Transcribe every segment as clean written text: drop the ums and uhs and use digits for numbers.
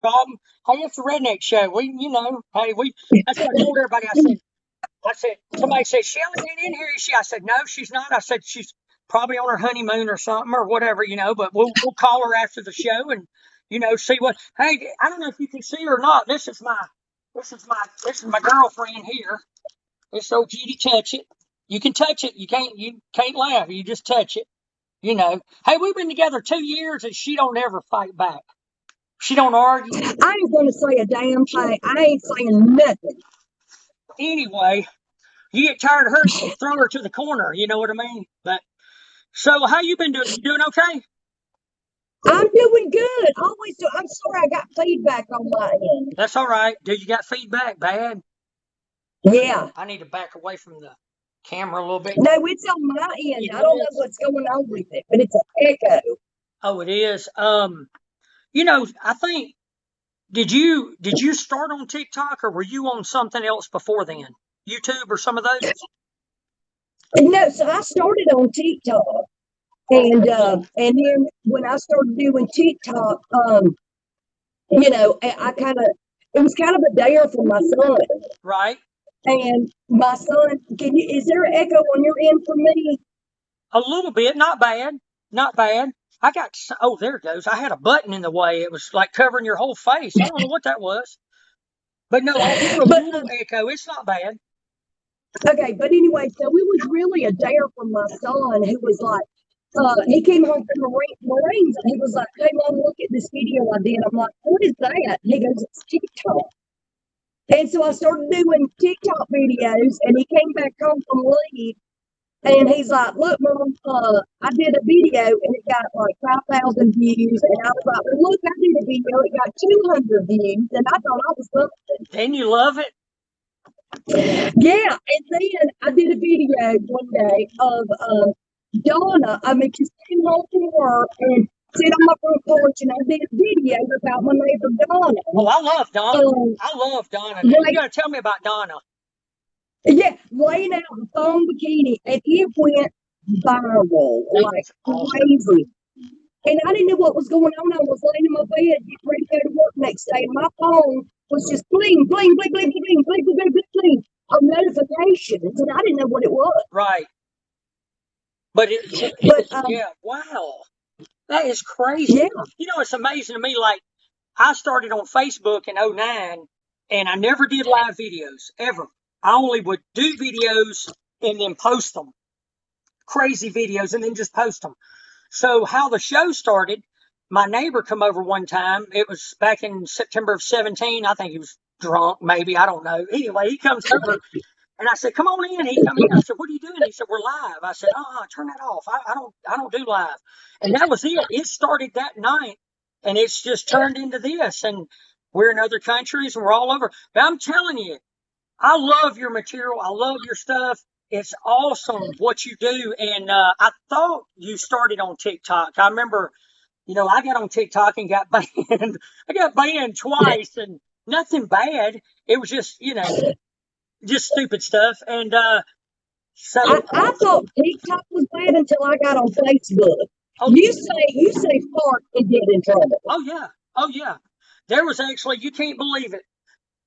problem. Hey, it's the Redneck Show. That's what I told everybody. Somebody said, Shelly ain't in here, is she? I said, no, she's not. I said, she's probably on her honeymoon or something or whatever, but we'll call her after the show and, see what, hey, I don't know if you can see her or not. This is my girlfriend here. It's old Judy. Touch it. You can touch it. You can't laugh. You just touch it. Hey, we've been together 2 years and she don't ever fight back. She don't argue. I ain't gonna say a damn thing. I ain't saying nothing. Anyway, you get tired of her, you throw her to the corner. You know what I mean? But so, how you been doing? You doing okay? I'm doing good. Always do. I'm sorry I got feedback on my end. That's all right. Do you got feedback? Bad? Yeah. I need to back away from the camera a little bit. No, it's on my end. I don't know what's going on with it, but it's an echo. Oh, it is. I think did you start on TikTok or were you on something else before then? YouTube or some of those? No, so I started on TikTok. And then when I started doing TikTok, I kind of it was kind of a dare for my son. Right. And my son, is there an echo on your end for me? A little bit, not bad, not bad. There it goes. I had a button in the way. It was like covering your whole face. I don't know what that was. But no, I hear a little echo. It's not bad. Okay, but anyway, so it was really a dare from my son who was like, he came home from the Marines and he was like, hey, Mom, look at this video I did. I'm like, what is that? And he goes, it's TikTok. And so I started doing TikTok videos and he came back home from leave and he's like, look, Mom, I did a video and it got like 5,000 views. And I was like, well, look, I did a video, it got 200 views. And I thought I was something. Didn't you love it? Yeah. And then I did a video one day of Donna. She came home from work and sit on my front porch and I did a video about my neighbor Donna. Oh, I love Donna. I love Donna. You got to tell me about Donna. Yeah, laying out the thong bikini, and it went viral like crazy. And I didn't know what was going on. I was laying in my bed, getting ready to go to work next day, and my phone was just bling, bling, bling, bling, bling, bling, bling, bling, bling, of notifications, and I didn't know what it was. Right. Yeah, wow. That is crazy. Yeah. It's amazing to me. Like, I started on Facebook in 2009, and I never did live videos, ever. I only would do videos and then post them. Crazy videos, and then just post them. So how the show started, my neighbor come over one time. It was back in September of 2017. I think he was drunk, maybe. I don't know. Anyway, he comes over. And I said, come on in. He come in. I said, what are you doing? He said, we're live. I said, turn that off. I don't do live. And that was it. It started that night and it's just turned into this. And we're in other countries and we're all over. But I'm telling you, I love your material. I love your stuff. It's awesome what you do. And I thought you started on TikTok. I remember, I got on TikTok and got banned. I got banned twice and nothing bad. It was just, just stupid stuff. And so I thought TikTok was bad until I got on Facebook. Oh, you say fart and get in trouble. Oh yeah. There was actually, you can't believe it.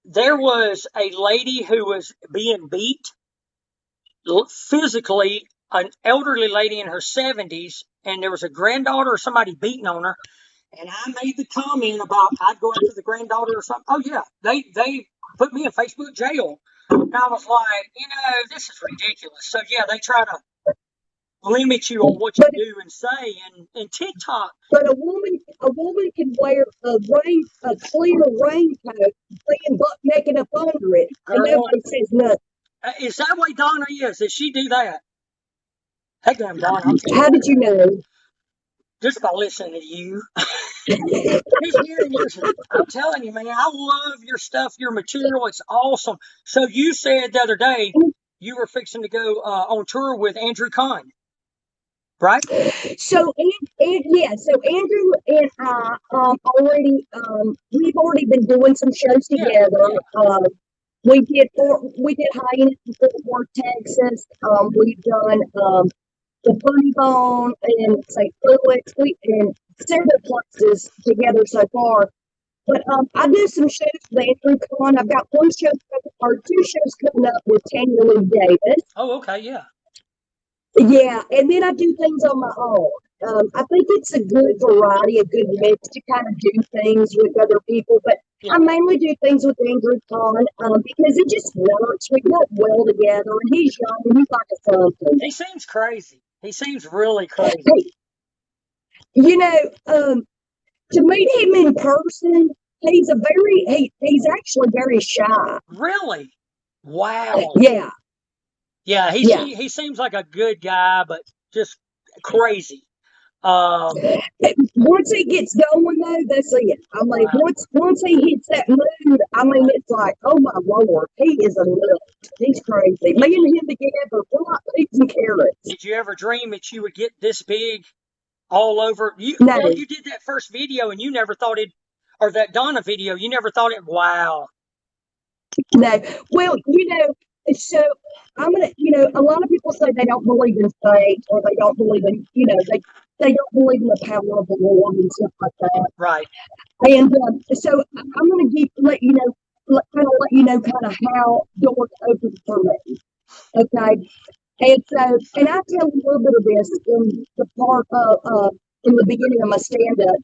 There was a lady who was being beat physically, an elderly lady in her 70s, and there was a granddaughter or somebody beating on her. And I made the comment about I'd go after the granddaughter or something. Oh yeah, they put me in Facebook jail. And I was like, this is ridiculous. So yeah, they try to limit you on what you do and say, and TikTok. But a woman can wear a clear raincoat, being butt naked up under it, and nobody says nothing. Is that way Donna is? Does she do that? Hey, damn Donna. How did you know? Just by listening to you. I'm telling you, man, I love your stuff, your material. It's awesome. So you said the other day you were fixing to go on tour with Andrew Kahn, right? So Andrew and I we've already been doing some shows together. Yeah. We did Hyenas in Fort Worth, Texas. We've done the Funny Bone and St. Louis, and several places together so far. But I do some shows with Andrew Con. I've got one show or two shows coming up with Tanya Lee Davis. Oh, okay, yeah. Yeah, and then I do things on my own. I think it's a good variety, a good mix to kind of do things with other people. But Yeah. I mainly do things with Andrew Con because it just works. We work well together, and he's young and he's like a son to He me. seems crazy. He seems really crazy. Hey, you know, to meet him in person, he's actually very shy. Really? Wow. Yeah, Yeah, yeah. he seems like a good guy, but just crazy. Um, Once he gets going though, that's it. I mean, wow. once he hits that mood, I mean, it's like, oh my lord, he is a nut. He's crazy. Me and him together, we're like peas and carrots. Did you ever dream that you would get this big all over? No, Well, you did that first video and you never thought it, or that Donna video, you never thought it. Wow. no. Well, so a lot of people say they don't believe in fate or they don't believe in, they don't believe in the power of the Lord and stuff like that. Right. And so I'm going to let you know, let you know kind of how doors open for me. Okay. And so, and I tell a little bit of this in the part of, in the beginning of my stand up,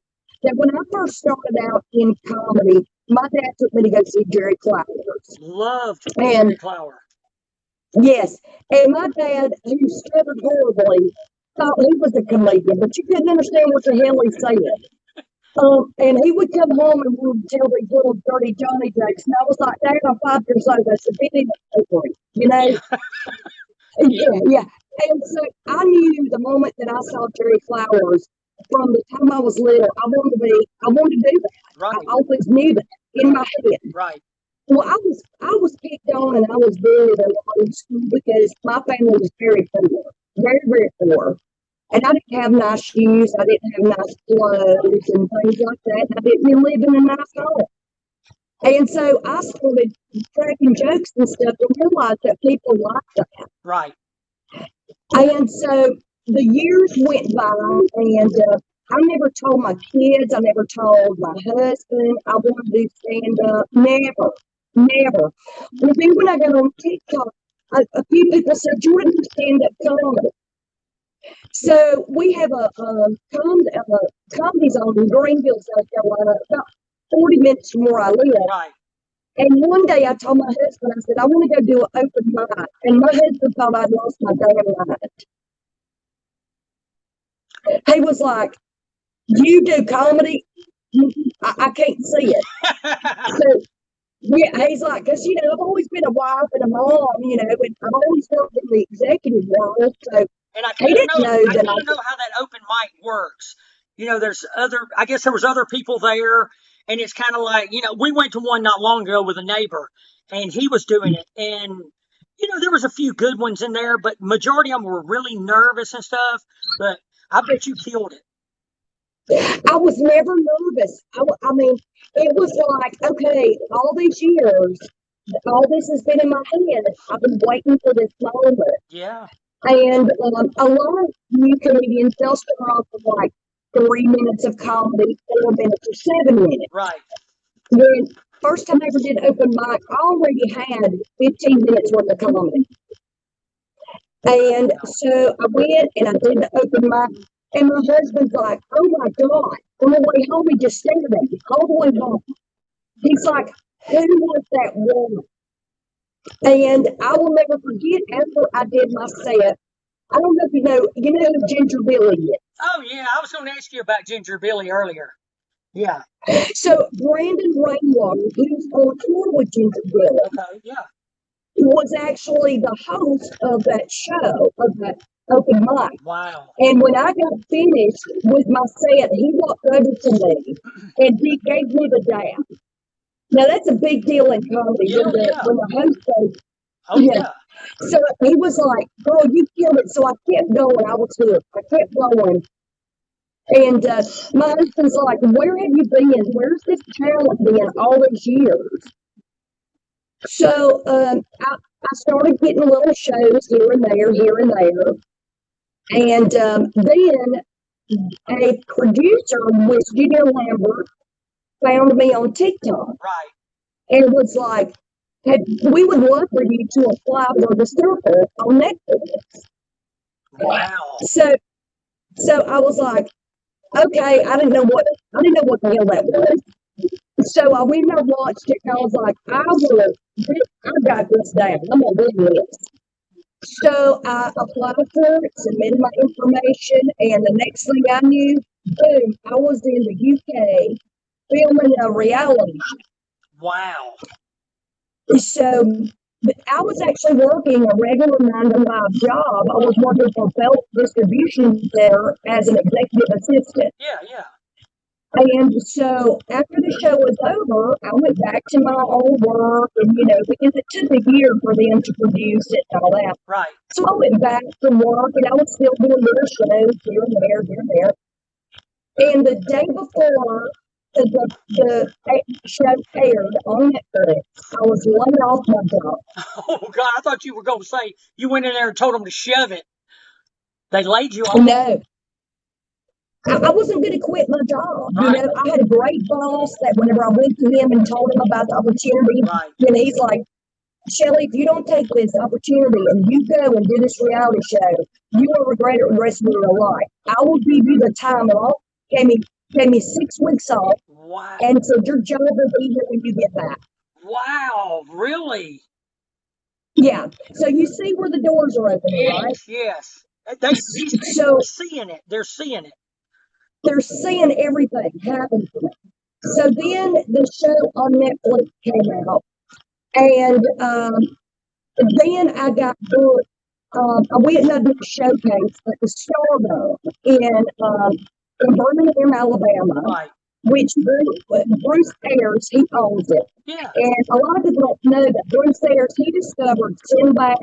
that when I first started out in comedy, my dad took me to go see Jerry Flowers. Loved And Jerry Clower. yes, and my dad, who stuttered horribly, thought he was a comedian, but you couldn't understand what the hell he said. And he would come home and would tell these little dirty Johnny jokes, and I was like, Dad, I'm 5 years old. I said, "Get in over it," you know? Yeah. Yeah, yeah. And so I knew the moment that I saw Jerry Flowers, from the time I was little, I wanted to do that. I Right. always knew that in my head. Right. Well, I was picked on and I was bullied a lot in school because my family was very poor, very, very poor. And I didn't have nice shoes, I didn't have nice clothes and things like that. And I didn't even live in a nice home. And so I started cracking jokes and stuff and realized that people liked that. Right. And so the years went by, and I never told my kids, I never told my husband I wanted to do stand up. Never, never. Well, then when I got on TikTok, a few people said, Jordan, you stand up comedy. So we have a comedy zone in Greenville, South Carolina, about 40 minutes from where I live. Right. And one day I told my husband, I said, I want to go do an open mic. And my husband thought I'd lost my damn mind. He was like, you do comedy? I can't see it. So, yeah, he's like, because, I've always been a wife and a mom, and I've always worked in the executive world. So And I he kind of didn't know, know I that kind of know how that open mic works. There's I guess there was other people there, and it's kind of like, we went to one not long ago with a neighbor, and he was doing it, and there was a few good ones in there, but majority of them were really nervous and stuff. But I bet you killed it. I was never nervous. I mean, it was like, okay, all these years, all this has been in my head. I've been waiting for this moment. Yeah. And a lot of new comedians, they'll start off with like 3 minutes of comedy, 4 minutes, or 7 minutes. Right. When first time I ever did open mic, I already had 15 minutes worth of comedy. And so I went and I did the open mic, and my husband's like, oh my God, on the way home, he just stared at me all the way home. He's like, who was that woman? And I will never forget after I did my set. I don't know if you know who Ginger Billy is. Oh yeah, I was going to ask you about Ginger Billy earlier. Yeah. So Brandon Rainwater, who's on tour with Ginger Billy, Okay. Yeah. was actually the host of that show, of that open mic. Wow. And when I got finished with my set, he walked over to me and he gave me the dab. Now that's a big deal in comedy Yeah. Yeah. when the host says, Oh yeah. So he was like, girl, you killed it. So I kept going. I was hooked. I kept going. And my husband's like, where have you been? Where's this talent been all these years? So I started getting little shows here and there, here and there. And then a producer, Miss Gina Lambert, found me on TikTok Right. and was like, hey, we would love for you to apply for the circle on Netflix. Wow. So I was like, okay, I didn't know what the hell that was. So I went and I watched it and I was like, I got this down. I'm gonna do this. So I applied for it, submitted my information, and the next thing I knew, boom, I was in the UK filming a reality Wow. show. So I was actually working a regular 9 to 5 job. I was working for Belt Distribution Center as an executive assistant. Yeah, yeah. And so after the show was over, I went back to my old work and, because it took a year for them to produce it and all that. Right. So I went back to work and I was still doing little shows here and there, here and there. And the day before the show aired on Netflix, I was laid off my job. Oh, God, I thought you were going to say you went in there and told them to shove it. They laid you off. No, I wasn't going to quit my job. Right. I had a great boss that whenever I went to him and told him about the opportunity, Right. he's like, Shelly, if you don't take this opportunity and you go and do this reality show, you will regret it the rest of your life. I will give you the time off. Gave me 6 weeks off, Wow. and said your job will be here when you get back. Wow. Really? Yeah. So you see where the doors are opening, right? Yes. These people So are seeing it. They're seeing it. they're seeing everything happen to me. So then the show on Netflix came out, and then I got booked. I went and I did a showcase at the Stardome in Birmingham, Alabama, Right. which Bruce Ayers, he owns it. Yeah. And a lot of people don't know that Bruce Ayers, he discovered Sinbad,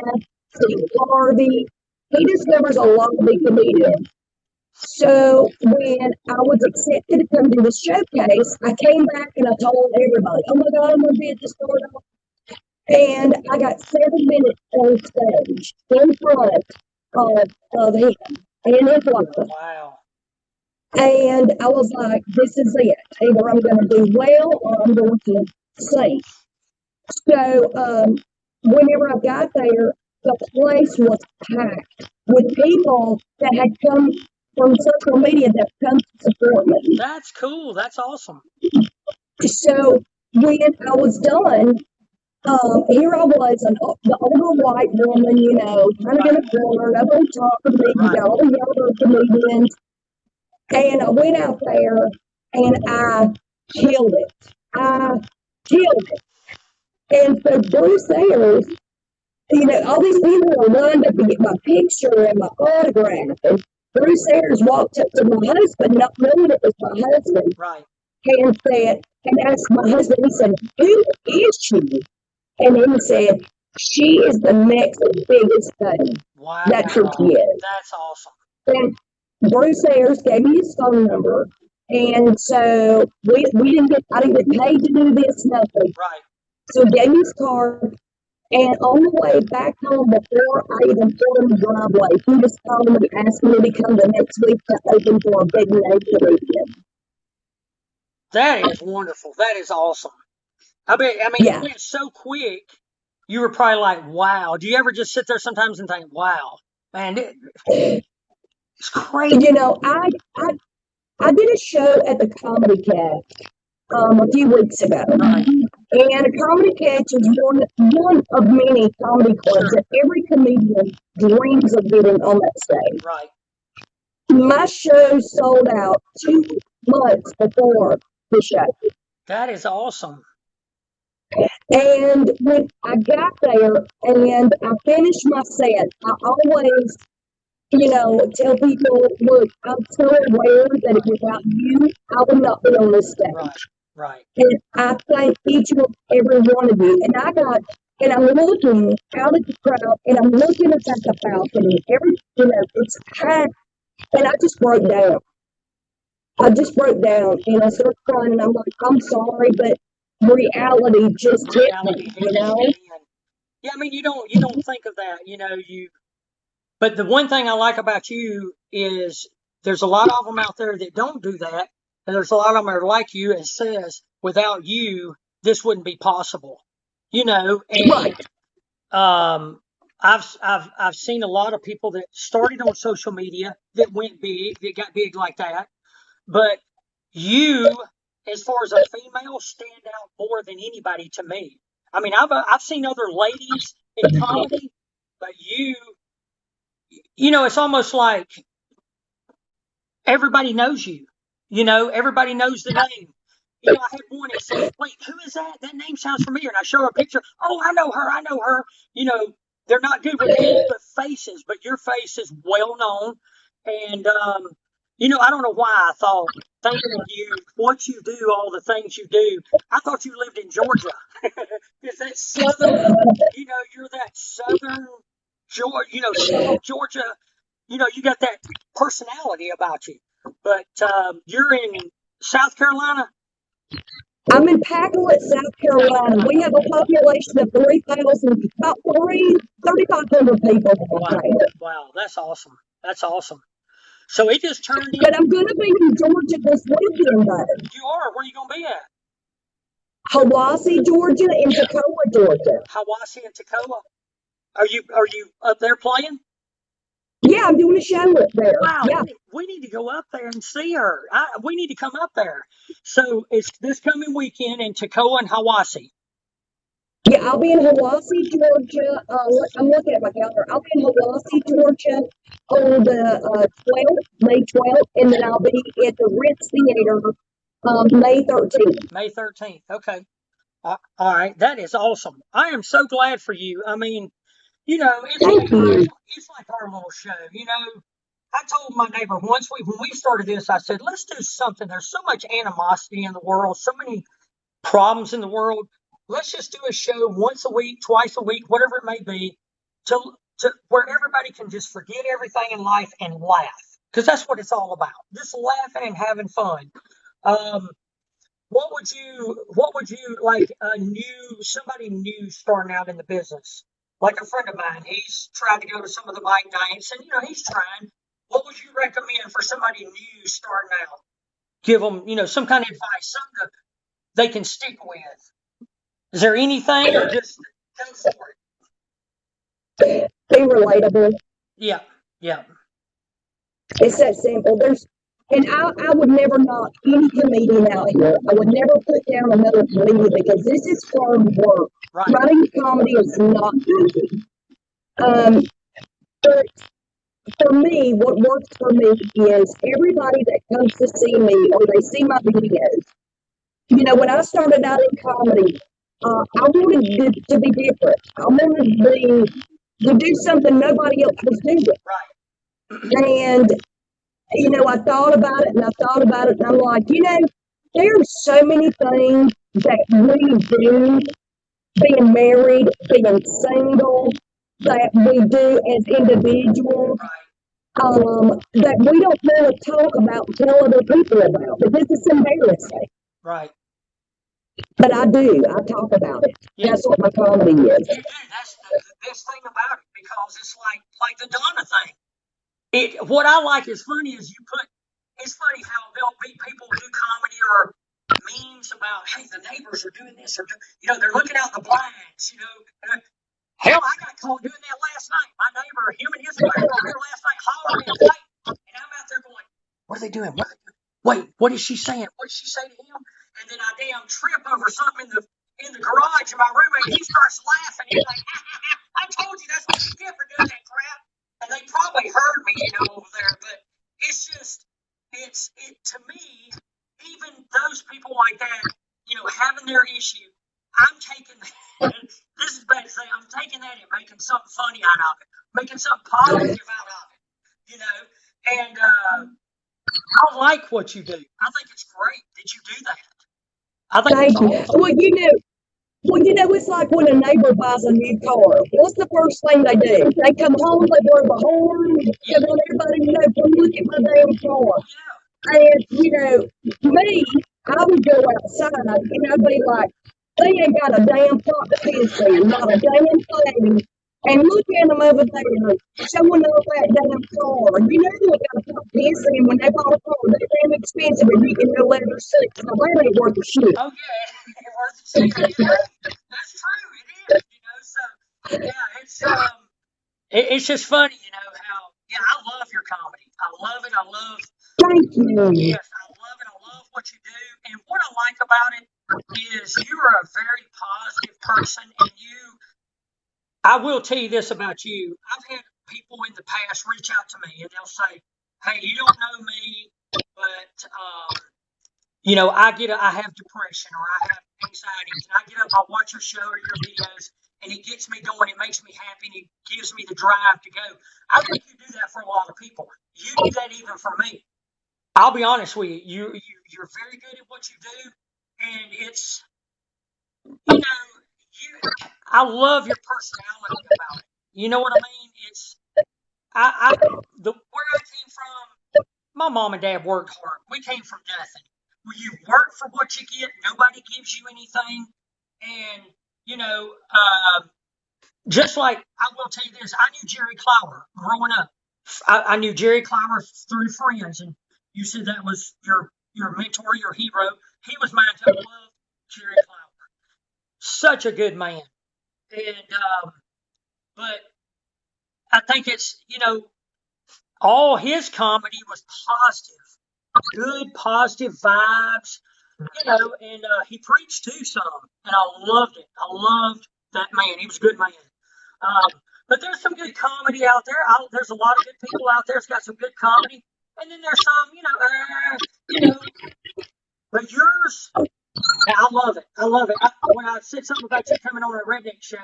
Steve Harvey. He discovers a lot of big comedians. So when I was accepted to come to the showcase, I came back and I told everybody, oh my God, I'm going to be at the Stardome. And I got 7 minutes on stage in front of him and his wife. Wow. And I was like, this is it. Either I'm going to do well or I'm going to sing. So whenever I got there, the place was packed with people that had come from social media that come to support me. That's cool. That's awesome. So when I was done, here I was, the older white woman, kind of in a corner, up on top of me, Right. all the younger comedians. And I went out there and I killed it. I killed it. And so Bruce Ayers, all these people were lined up to get my picture and my autograph. And Bruce Ayers walked up to my husband, not knowing it was my husband, Right. and asked my husband, he said, who is she? And he said, she is the next biggest thing. Wow. That's who she is. That's awesome. And Bruce Ayers gave me his phone number. And so I didn't get paid to do this, nothing. Right. So he gave me his card. And on the way back home, before I even pulled in the driveway, he just called me asking me to come the next week to open for a big name comedian. That is wonderful. That is awesome. Yeah. It went so quick. You were probably like, wow. Do you ever just sit there sometimes and think, wow, man, it's crazy. I did a show at the Comedy Catch a few weeks ago. Right. And a Comedy Catch is one of many comedy clubs that every comedian dreams of getting on that stage. Right. My show sold out 2 months before the show. That is awesome. And when I got there and I finished my set, I always, tell people, look, I'm so aware that without you, I would not be on this stage. Right. Right. And I thank each and every one of you. And I'm looking out at the crowd and I'm looking at the balcony. It's packed. And I just broke down. And I started crying and I'm like, I'm sorry, but reality just hit me, Yeah, you don't think of that, but the one thing I like about you is there's a lot of them out there that don't do that, and there's a lot of them that are like you. It says, without you, this wouldn't be possible. And Right. I've seen a lot of people that started on social media that went big, that got big like that. But you, as far as a female, stand out more than anybody to me. I mean, I've seen other ladies in comedy, but it's almost like everybody knows you. Everybody knows the name. I had one that said, "Wait, who is that? That name sounds familiar." And I show her a picture. "Oh, I know her. I know her." They're not good with names, but faces. But your face is well known, and I don't know why I thought, thinking of you, what you do, all the things you do. I thought you lived in Georgia. Is that southern? You're that southern Georgia. South Georgia. You got that personality about you. But you're in South Carolina. I'm in Packlet, South Carolina. We have a population of 3,000, about 3,500 people. Wow. Wow, that's awesome. That's awesome. So it just turned in. But I'm going to be in Georgia this weekend, though. You are? Where are you going to be at? Hiwassee, Georgia, and Toccoa, Georgia. Hiwassee and Toccoa. Are you up there playing? Yeah, I'm doing a show up there. Wow, yeah. we need to go up there and see her. We need to come up there. So it's this coming weekend in Toccoa and Hiwassee. Yeah, I'll be in Hiwassee, Georgia. I'm looking at my calendar. I'll be in Hiwassee, Georgia on the 12th, May 12th, and then I'll be at the Ritz Theater May 13th. May 13th. Okay. All right. That is awesome. I am so glad for you. I mean, it's like our little show. I told my neighbor once when we started this, I said, let's do something. There's so much animosity in the world, so many problems in the world. Let's just do a show once a week, twice a week, whatever it may be, to where everybody can just forget everything in life and laugh, because that's what it's all about. Just laughing and having fun. What would you like somebody new starting out in the business? Like a friend of mine, he's tried to go to some of the bike nights, and he's trying. What would you recommend for somebody new starting out? Give them, some kind of advice, something they can stick with. Is there anything, or just go for it? Be relatable. Yeah. It's that simple. I would never knock any comedian out here. I would never put down another comedian because this is hard work. Right. Writing comedy is not easy. But for me, what works for me is everybody that comes to see me or they see my videos. When I started out in comedy, I wanted to be different. I wanted to do something nobody else was doing. Right. And I thought about it and I thought about it, and I'm like, there's so many things that we do, being married, being single, that we do as individuals, that we don't want to talk about, tell other people about, because it's embarrassing. Right. But I do. I talk about it. Yeah. That's what my comedy is. You do. That's the best thing about it, because it's like the Donna thing. What I like is funny is it's funny how there'll be people who do comedy or memes about, hey, the neighbors are doing this, or they're looking out the blinds. Hell, I got caught doing that last night. My neighbor, him and his wife were over here last night hollering and fighting, and I'm out there going, what are they doing? Wait, what is she saying? What did she say to him? And then I damn trip over something in the garage, and my roommate, he starts laughing. He's like, I told you that's what you get for doing that crap. And they probably heard me, over there, but it's just, to me, even those people like that, having their issue, I'm taking, this is bad to say, I'm taking that and making something funny out of it, making something positive out of it, and I like what you do. I think it's great that you do that. I think Thank you. Awesome. Well, it's like when a neighbor buys a new car. What's the first thing they do? They come home, they blow the horn, they want everybody to know, come look at my damn car. And, me, I would go outside, be like, they ain't got a damn pot to piss in, not a damn thing. And look at them over there, showing off that damn car. You know they got to put this in when they bought a car. They're damn expensive and you can no leather seats. Now that ain't worth a shit. Oh yeah, it was the shit. That's true. It is. So yeah, it's just funny, how I love your comedy. I love it. I love Thank you. yes, I love it. I love what you do. And what I like about it is you're a very positive person, and I will tell you this about you. I've had people in the past reach out to me and they'll say, "Hey, you don't know me, but I have depression or I have anxiety. Can I get up? I'll watch your show or your videos, and it gets me going. It makes me happy, and it gives me the drive to go." I think you do that for a lot of people. You do that even for me. I'll be honest with you. You're very good at what you do, and it's you know you. I love your personality about it. You know what I mean? It's where I came from. My mom and dad worked hard. We came from nothing. Well, you work for what you get. Nobody gives you anything, and you know, just like I will tell you this, I knew Jerry Clower growing up. I knew Jerry Clower through friends, and you said that was your mentor, your hero. He was mine too. I love Jerry Clower. Such a good man, and but I think it's all his comedy was positive, good positive vibes, and he preached too some, and I loved it. I loved that man. He was a good man. But there's some good comedy out there. There's a lot of good people out there that's got some good comedy, and then there's some, but yours, I love it. I love it. When I said something about you coming on a Redneck show,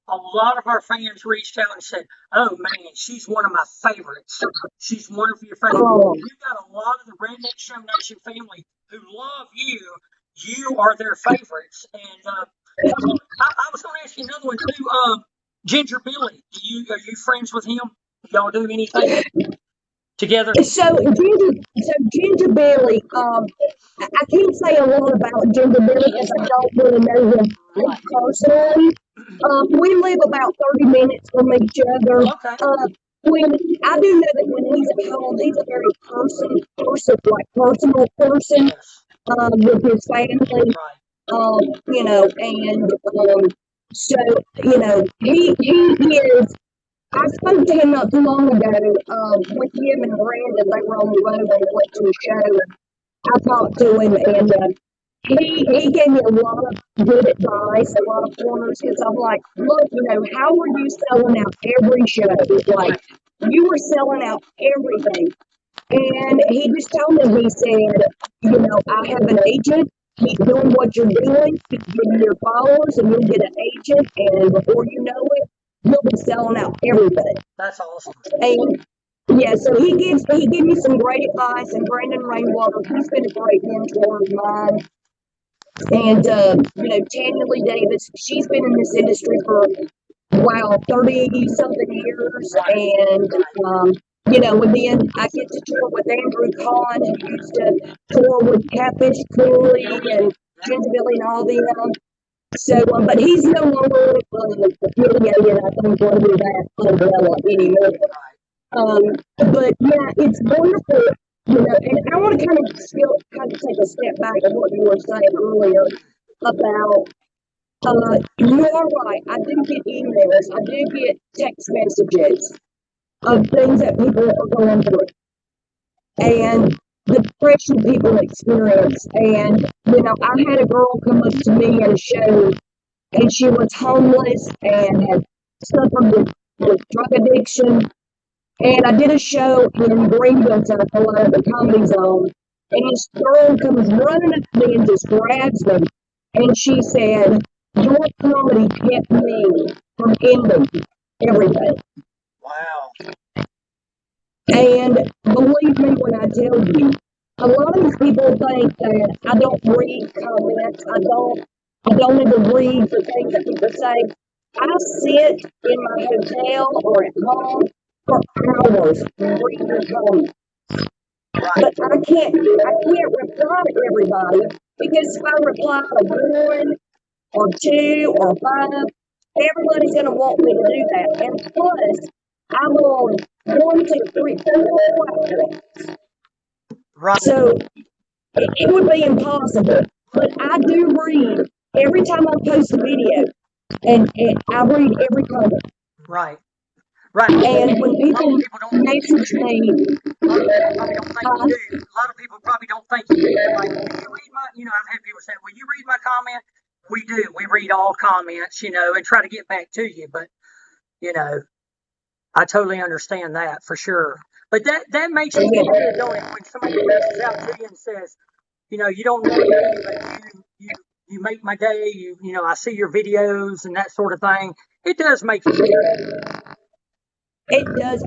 a lot of our fans reached out and said, "Oh man, she's one of my favorites. She's one of your favorites." Oh, You've got a lot of the Redneck Show Nation family who love you. You are their favorites, and I was going to ask you another one too. Ginger Billy, are you friends with him? Y'all do anything together? so Ginger Billy, I can't say a lot about Ginger Billy because I don't really know him Right. personally. We live about 30 minutes from each other. Okay. When I do know that when he's at home, he's a very personal person Yes. with his family. Right. And so he is. I spoke to him not too long ago. With him and Brandon, they were on the road. They went to a show. I talked to him, and he gave me a lot of good advice, a lot of pointers. Because I'm like, look, how are you selling out every show? Like, you were selling out everything. And he just told me, he said, I have an agent. Keep doing what you're doing. Keep getting your followers, and you'll get an agent. And before you know it, you'll be selling out everything. That's awesome. And yeah, so he gave me some great advice. And Brandon Rainwater, he's been a great mentor of mine. And Tanya Lee Davis, she's been in this industry for 30 something years. And and then I get to tour with Andrew Kahn, who used to tour with Catfish Cooley and Ginger Billy and all them. So, but he's no longer affiliated, I think, under that umbrella anymore. But yeah, it's wonderful, and I want to kind of take a step back of what you were saying earlier about, you are right, I do get emails, I do get text messages of things that people are going through and the depression people experience. And, I had a girl come up to me at a show and she was homeless and had suffered with drug addiction. And I did a show in Greenville, South Carolina, the Comedy Zone. And this girl comes running up to me and just grabs me. And she said, "Your comedy kept me from ending everything." Wow. And believe me when I tell you, a lot of these people think that I don't read comments. I don't even read the things that people say. I sit in my hotel or at home for hours reading the comments. But I can't reply to everybody because if I reply to one or two or five, everybody's going to want me to do that. And plus, I'm on 1, 2, 3, 4 platforms. Right. So it would be impossible. But I do read every time I post a video, and I read every comment. Right. Right. And when A lot people of people don't think you message do. me, A lot of people probably don't think you do. A lot of people probably don't think you do. Like, will you read my, I've had people say, will you read my comment? We do. We read all comments, and try to get back to you. But, I totally understand that for sure. But that makes you feel good, don't it? When somebody reaches out to you and says, you don't know me, but you make my day. I see your videos and that sort of thing. It does make you feel good. it does.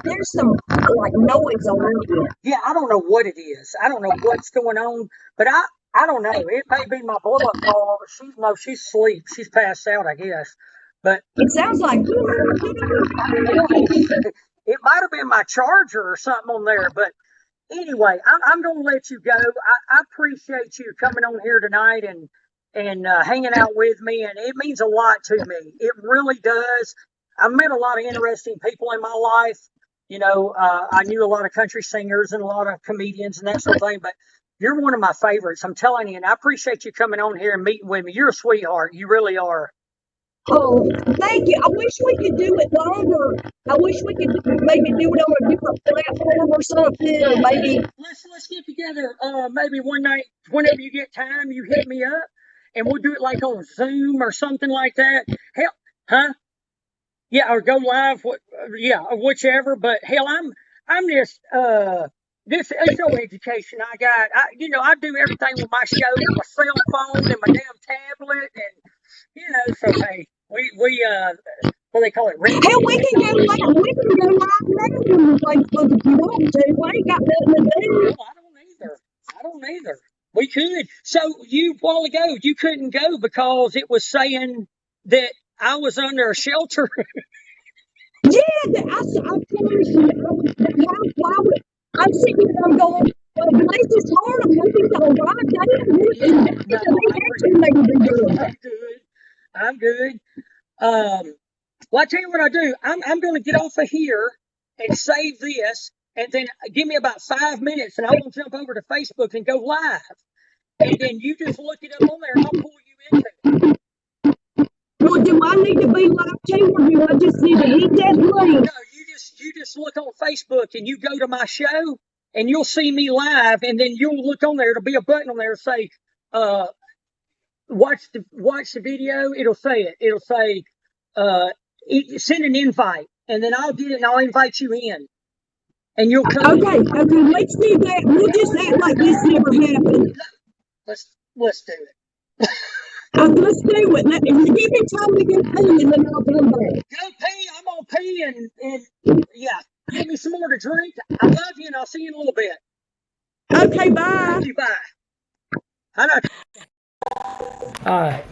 There's some like noise on it. Yeah, I don't know what it is. I don't know what's going on, but I don't know. It may be my blow up ball. She's asleep. She's passed out, I guess. But It sounds like it might have been my charger or something on there. But anyway, I'm going to let you go. I appreciate you coming on here tonight and hanging out with me, and it means a lot to me. It really does. I've met a lot of interesting people in my life. I knew a lot of country singers and a lot of comedians and that sort of thing, but you're one of my favorites. I'm telling you, and I appreciate you coming on here and meeting with me. You're a sweetheart. You really are. oh, thank you. I wish we could do it longer. I wish we could maybe do it on a different platform or something, or maybe. Let's get together. Maybe one night, whenever you get time, you hit me up, and we'll do it like on Zoom or something like that. Hell, huh? Yeah, or go live. Whichever. But hell, I'm just this is no education I got. I do everything with my show, with my cell phone and my damn tablet, and so hey, we what do they call it? Hell, we can go live. We can go live now on Facebook if you want to. I ain't got nothing to do. No, I don't either. We could. So a while ago, you couldn't go because it was saying that I was under a shelter. Yeah, I promise you. Why would I'm sitting here and I'm going, well, bless his heart, I'm hoping he's all right. No, I'm good. I'm good. Well, I tell you what I do. I'm going to get off of here and save this, and then give me about 5 minutes, and I'm going to jump over to Facebook and go live, and then you just look it up on there, and I'll pull you into it. Well, do I need to be live too, or do I just need to hit that link? No, you just look on Facebook and you go to my show, and you'll see me live, and then you'll look on there. It'll be a button on there say, watch the video. It'll say it. It'll say, send an invite, and then I'll get it and I'll invite you in, and you'll come. Okay, let's do that. We'll just act like this never happened. Let's do it. Let's do it. Give me time to get pee, and then I'll come back. Go pee. I'm gonna pee, and yeah, give me some more to drink. I love you, and I'll see you in a little bit. Okay, bye. Thank you, bye. All right.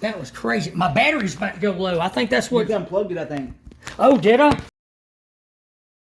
That was crazy. My battery's about to go low. I think that's what. You unplugged it, I think. Oh, did I?